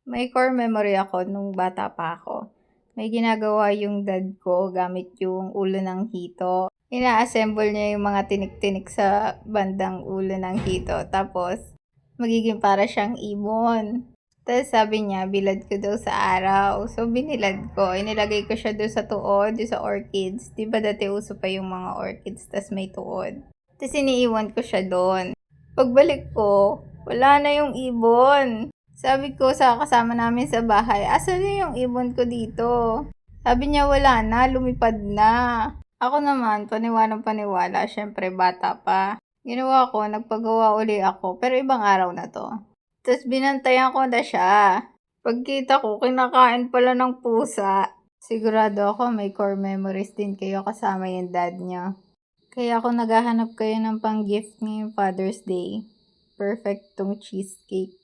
May core memory ako nung bata pa ako. May ginagawa yung dad ko gamit yung ulo ng hito. Ina-assemble niya yung mga tinik-tinik sa bandang ulo ng hito. Tapos, magiging para siyang ibon. Tapos sabi niya, bilad ko daw sa araw. So, binilad ko. Inilagay ko siya doon sa tuod, doon sa orchids. Diba dati uso pa yung mga orchids, tas may tuod. Tapos iniiwan ko siya doon. Pagbalik ko, wala na yung ibon. Sabi ko sa kasama namin sa bahay, asan na yung ibon ko dito? Sabi niya wala na, lumipad na. Ako naman, paniwalang paniwala, syempre bata pa. Ginawa ko, nagpagawa uli ako, pero ibang araw na to. Tapos binantayan ko na siya. Pagkita ko, kinakain pala ng pusa. Sigurado ako may core memories din kayo kasama yung dad niya. Kaya ako naghahanap kayo ng pang-gift ngayong Father's Day. Perfect tong cheesecake.